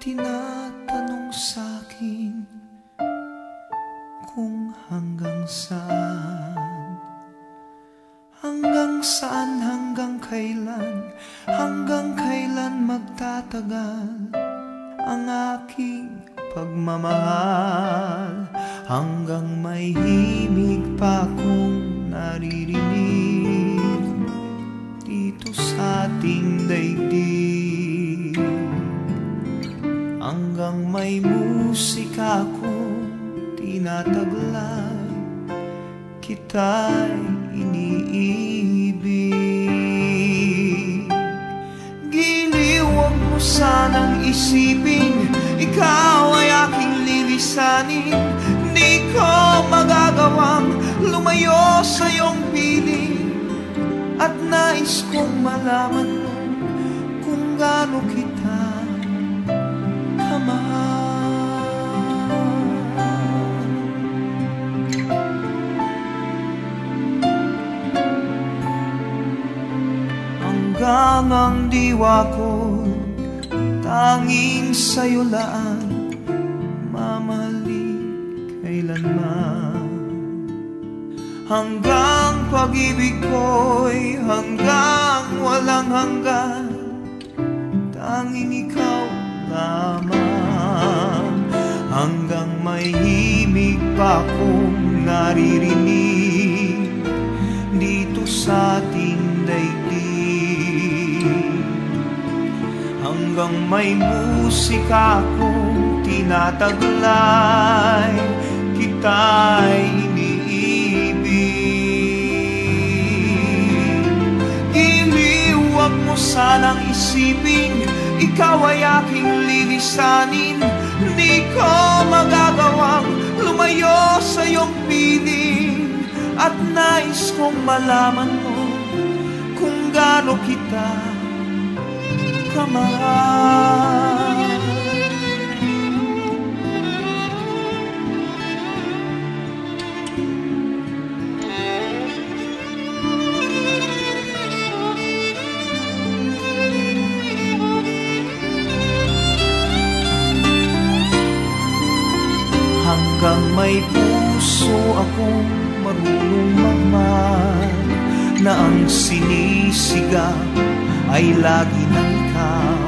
tinatanong sa'kin kung hanggang saan, hanggang kailan magtatagal ang aking pagmamahal, hanggang may himig pa akong naririnig dito sa ating daigdig, hanggang may musika akong tinataglay, kita'y iniibig. Giliw, huwag mo sanang isipin ikaw ay aking lilisanin. Di ko magagawang lumayo sa iyong piling, at nais kong malaman mo kung gaano kita kamahal. Hanggang ang diwa ko tanging sa'yo laan, mamahalin kailanman. Hanggang pag-ibig ko'y hanggang walang hanggan, tanging ikaw lamang. Hanggang may himig pa akong naririnig dito sa ating daigdig, hanggang may musika akong tinataglay, kita'y iniibig. Giliw, huwag mo sanang isipin ikaw ay aking lilisanin. Di ko magagawang lumayo sa iyong piling, at nais kong malaman mo kung gaano kita kamahal. Hanggang may puso akong marunong magmahal, na ang sinisigaw ay lagi ng ikaw.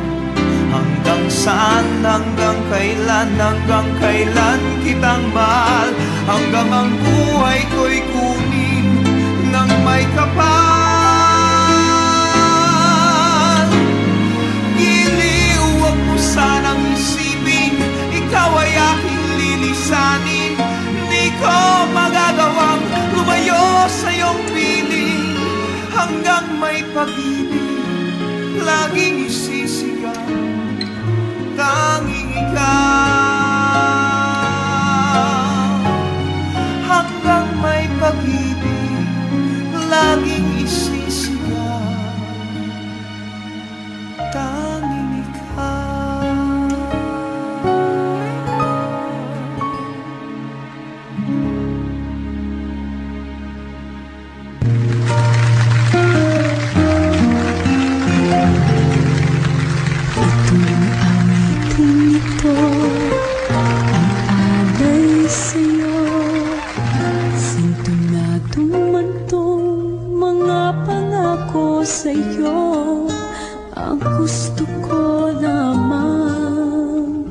Hanggang saan, hanggang kailan kitang mahal, hanggang ang buhay ko'y kunin ng may kapal. Giliw, huwag mo sanang isipin ikaw ay aking lilisanin. Di ko magagawang lumayo sa iyong piling, hanggang may pag-ibig laging isisigaw, tanging ikaw. Hanggang may pag-ibig laging isisigaw, tanging ikaw. Sa'yo, ang gusto ko lamang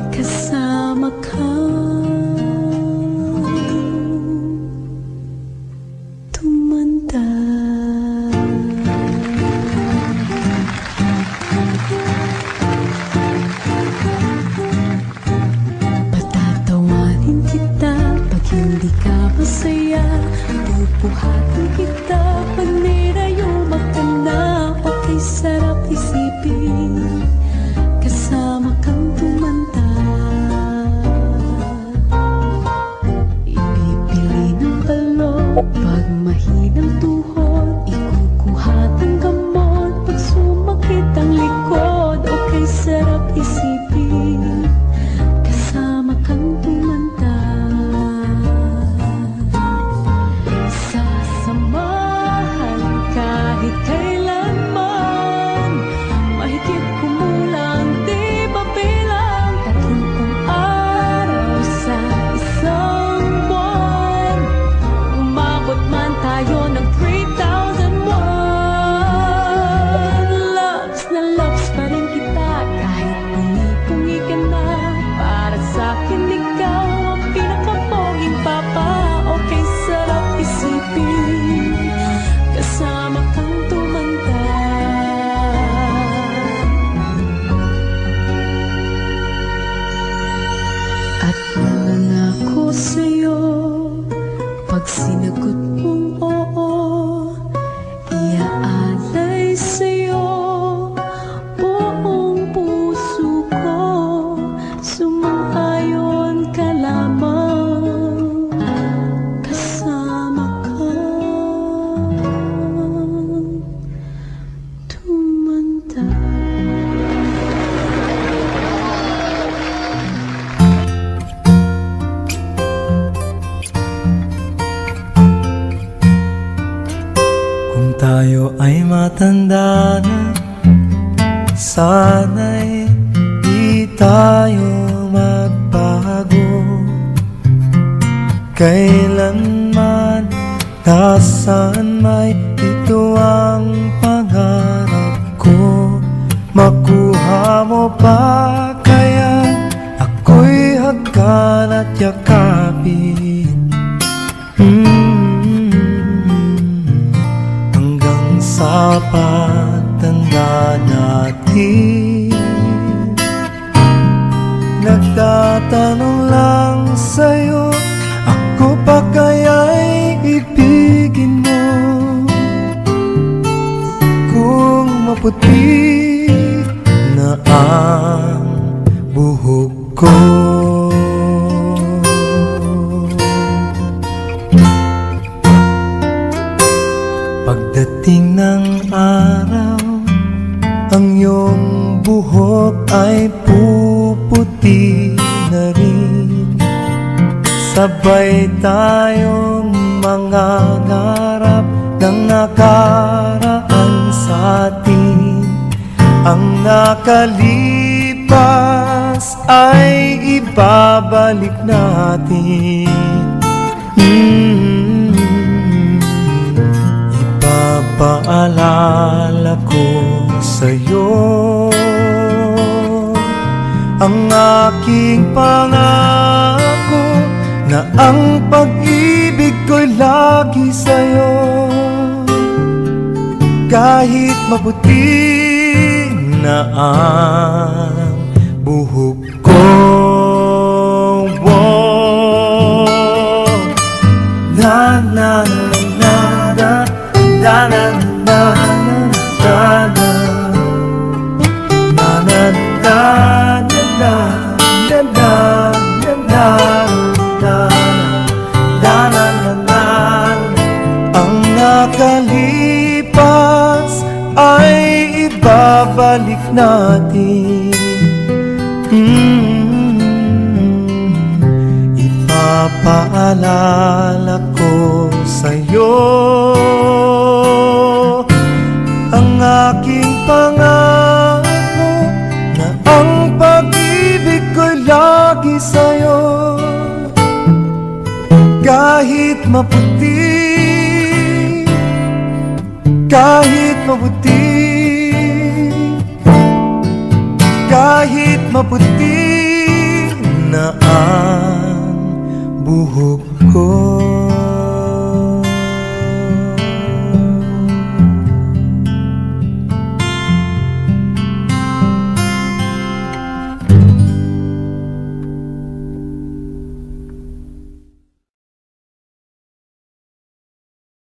kasama ka. Tumanda, patatawarin kita pag hindi ka masaya, pupuhatin kita pag nirayuma ka na. Okay, sarap isipin kasama kang tumanda. Ipipili ng balon pag mahinang tuhod, ikukuha ng gamot pag sumakit ang likod. Okay, sarap isipin kasama kang tumanda. Sasama sumang-ayon ka lamang, kasama ka tumanda. Kung tayo ay matanda na, sana'y di tayo magbago. Kailanman, nasaan may ito ang pangarap ko. Makuha mo pa kaya ako'y hagkan at yakapin, hanggang sa pagtanda natin. Nagtatanong lang sa'yo, ako pa kaya'y ibigin mo? Kung maputi na ang buhok ko, pagdating ng araw, ang iyong buhok ay puputi na rin. Sabay tayong mangangarap ng nakaraan sa atin. Ang nakalipas ay ibabalik natin. Ipapaalala ko sa'yo ang aking pangako, na ang pag-ibig ko'y lagi sa'yo. Kahit maputi na ang buhok ko, na na na na na na na na na ang nakalipas ay ibabalik natin. Ipapaalala ko sa'yo ang aking pangako, na ang pag-ibig ko'y lagi sa'yo. Kahit maputi, kahit maputi, kahit maputi na ang buhok ko.